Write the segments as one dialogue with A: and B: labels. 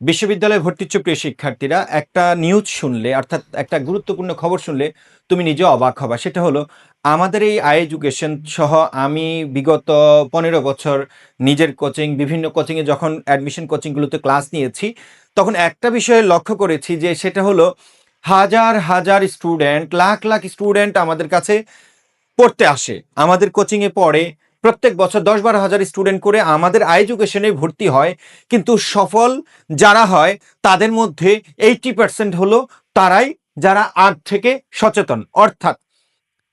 A: বিশ্ববিদ্যালয়ে ভর্তিচ্ছ প্রিয় শিক্ষার্থীরা, একটা নিউজ শুনলে অর্থাৎ একটা গুরুত্বপূর্ণ খবর শুনলে তুমি নিজে অবাক হবা। সেটা হলো আমাদের এই এডুকেশন সহ আমি বিগত 15 বছর নিজের বিভিন্ন কোচিংয়ে যখন অ্যাডমিশন কোচিংগুলোতে ক্লাস নিয়েছি, তখন একটা বিষয়ে লক্ষ্য করেছি যে সেটা হলো হাজার হাজার স্টুডেন্ট, লাখ লাখ স্টুডেন্ট আমাদের কাছে পড়তে আসে, আমাদের কোচিংয়ে পড়ে। প্রত্যেক বছর 10-12 হাজার স্টুডেন্ট করে আমাদের এডুকেশনে ভর্তি হয়, কিন্তু সফল যারা হয় তাদের মধ্যে 80% হলো তারাই যারা আগ থেকে সচেতন। অর্থাৎ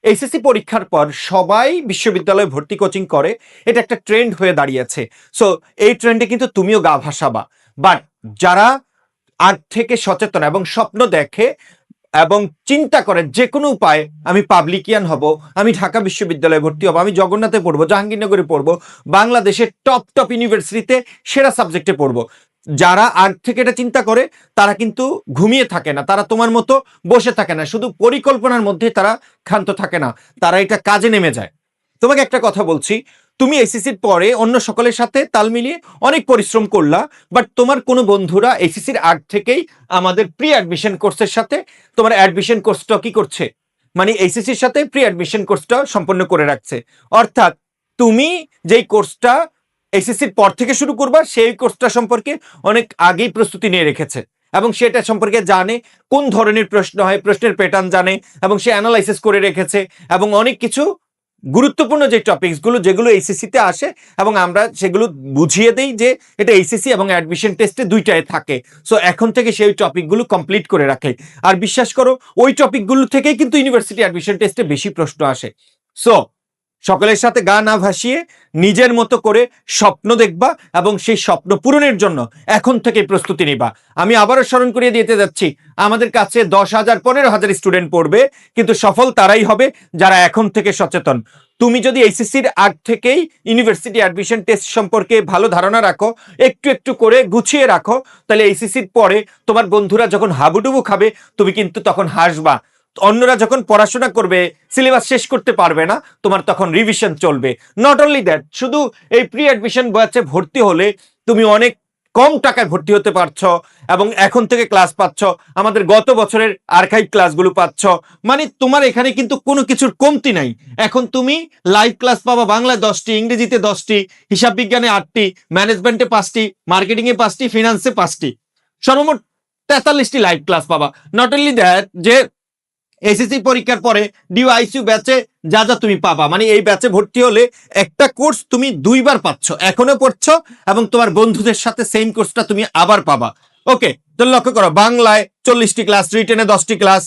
A: এইচএসসি পরীক্ষার পর সবাই বিশ্ববিদ্যালয়ে ভর্তি কোচিং করে, এটা একটা ট্রেন্ড হয়ে দাঁড়িয়েছে। সো এই ট্রেন্ডে কিন্তু তুমিও গা ভাসাবা। বাট যারা আগ থেকে সচেতন এবং স্বপ্ন দেখে এবং চিন্তা করে যে কোনো উপায়ে আমি পাবলিকিয়ান হব, আমি ঢাকা বিশ্ববিদ্যালয়ে ভর্তি হব, আমি জগন্নাথে পড়বো, জাহাঙ্গীরনগরে পড়বো, বাংলাদেশের টপ টপ ইউনিভার্সিটিতে সেরা সাবজেক্টে পড়বো, যারা আগ থেকে এটা চিন্তা করে তারা কিন্তু ঘুমিয়ে থাকে না, তারা তোমার মতো বসে থাকে না, শুধু পরিকল্পনার মধ্যে তারা ক্ষান্ত থাকে না, তারা এটা কাজে নেমে যায়। তোমাকে একটা কথা বলছি, তুমি এসএসসির পরে অন্য সকলের সাথে তাল মিলিয়ে অনেক পরিশ্রম করলা, বাট তোমার কোনো বন্ধুরা এসএসসির আগ থেকেই আমাদের প্রি অ্যাডমিশন কোর্সের সাথে তোমার অ্যাডমিশন কোর্সটা কি করছে, মানে এইচএসসির সাথে প্রি অ্যাডমিশন কোর্সটা সম্পন্ন করে রাখছে। অর্থাৎ তুমি যেই কোর্সটা এইচএসসির পর থেকে শুরু করবা, সেই কোর্সটা সম্পর্কে অনেক আগেই প্রস্তুতি নিয়ে রেখেছে এবং সেটা সম্পর্কে জানে কোন ধরনের প্রশ্ন হয়, প্রশ্নের প্যাটার্ন জানে এবং সে অ্যানালাইসিস করে রেখেছে এবং অনেক কিছু গুরুত্বপূর্ণ যে টপিকসগুলো যেগুলো এইচএসসিতে আসে এবং আমরা সেগুলো বুঝিয়ে দেই যে এটা এইচএসসি এবং অ্যাডমিশন টেস্টে দুইটাই থাকে। সো এখন থেকে সেই টপিকগুলো কমপ্লিট করে রাখে। আর বিশ্বাস করো, ওই টপিকগুলো থেকেই কিন্তু ইউনিভার্সিটি অ্যাডমিশন টেস্টে বেশি প্রশ্ন আসে। সো সকলের সাথে গা না ভাসিয়ে নিজের মতো করে স্বপ্ন দেখবা এবং সেই স্বপ্ন পূরণের জন্য এখন থেকে প্রস্তুতি নিবা। আমি আবারও স্মরণ করিয়ে দিতে যাচ্ছি, আমাদের কাছে 10,000 15,000 স্টুডেন্ট পড়বে, কিন্তু সফল তারাই হবে যারা এখন থেকে সচেতন। তুমি যদি এইচএসসির আগ থেকেই ইউনিভার্সিটি অ্যাডমিশন টেস্ট সম্পর্কে ভালো ধারণা রাখো, একটু একটু করে গুছিয়ে রাখো, তাহলে এইচএসসির পরে তোমার বন্ধুরা যখন হাবুডুবু খাবে তুমি কিন্তু তখন হাসবা। অন্যরা যখন পড়াশোনা করবে, সিলেবাস শেষ করতে পারবে না, তোমার তখন রিভিশন চলবে। নট অনলি দ্যাট, শুধু এই প্রি অ্যাডমিশন ব্যাচে ভর্তি হলে তুমি অনেক কম টাকায় ভর্তি হতে পারছো এবং এখন থেকে ক্লাস পাচ্ছ, আমাদের গত বছরের আর্কাইভ ক্লাসগুলো পাচ্ছ, মানে তোমার এখানে কিন্তু কোনো কিছুর কমতি নাই। এখন তুমি লাইভ ক্লাস পাবা বাংলায় 10টি, ইংরেজিতে 10টি, হিসাব বিজ্ঞানে 8টি, ম্যানেজমেন্টে 5টি, মার্কেটিংয়ে 5টি, ফিনান্সে 5টি, সর্বমোট 43টি লাইভ ক্লাস পাবা। নট অনলি দ্যাট, যে এসএসসি পরীক্ষার পরে ডিওআইসিউ ব্যাচে যা যা তুমি পাবা, মানে এই ব্যাচে ভর্তি হলে একটা কোর্স তুমি 2বার পাচ্ছ, এখনো পড়ছো এবং তোমার বন্ধুদের সাথে সেম কোর্সটা তুমি আবার পাবা। ওকে, তো লক্ষ্য করো, বাংলায় 40টি ক্লাস, রিটেনে 10টি ক্লাস,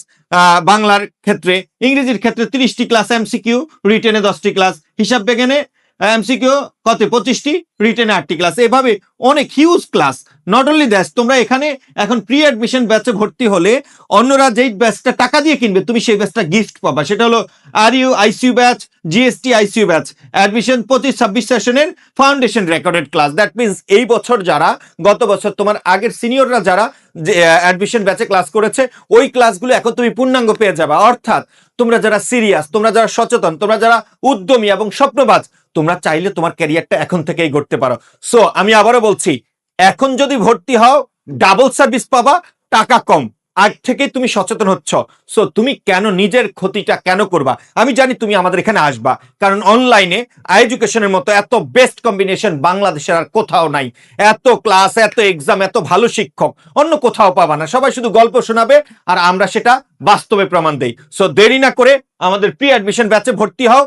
A: বাংলার ক্ষেত্রে, ইংরেজির ক্ষেত্রে 30টি ক্লাস এমসিকিউ, রিটেনে 10টি ক্লাস, হিসাব বিজ্ঞানে এমসিকিউ কত 25টি, রিটেনে 8টি ক্লাস, এভাবে অনেক huge class. Not only that, তোমরা এখানে এখন প্রি অ্যাডমিশন ব্যাচে ভর্তি হলে অন্যরা যেই ব্যাচটা টাকা দিয়ে কিনবে তুমি সেই ব্যাচটা গিফট পাবা। সেটা হলো R U ICU batch, GST ICU batch, admission 25-26 সেশনের foundation recorded class. That means এই বছর যারা, গত বছর তোমার আগের সিনিয়ররা যারা যে অ্যাডমিশন ব্যাচে ক্লাস করেছে, ওই ক্লাসগুলো এখন তুমি পূর্ণাঙ্গ পেয়ে যাবা। অর্থাৎ তোমরা যারা সিরিয়াস, তোমরা যারা সচেতন, তোমরা যারা উদ্যমী এবং স্বপ্নবাজ, তোমরা চাইলে তোমার ক্যারিয়ারটা এখন থেকেই গড়তে পারো। সো আমি আবারও বলছি, এখন যদি ভর্তি হও ডাবল সার্ভিস পাবা, টাকা কম, আগ থেকে তুমি সচেতন হচ্ছ। সো তুমি কেন নিজের ক্ষতিটা কেন করবা? আমি জানি তুমি আমাদের এখানে আসবা, কারণ অনলাইনে এডুকেশনের মতো এত বেস্ট কম্বিনেশন বাংলাদেশের আর কোথাও নাই। এত ক্লাস, এত এক্সাম, এত ভালো শিক্ষক অন্য কোথাও পাবা না। সবাই শুধু গল্প শোনাবে আর আমরা সেটা বাস্তবে প্রমাণ দেই। সো দেরি না করে আমাদের প্রি অ্যাডমিশন ব্যাচে ভর্তি হও,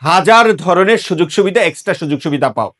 A: হাজার ধরনের সুযোগ সুবিধা, এক্সট্রা সুযোগ সুবিধা পাও।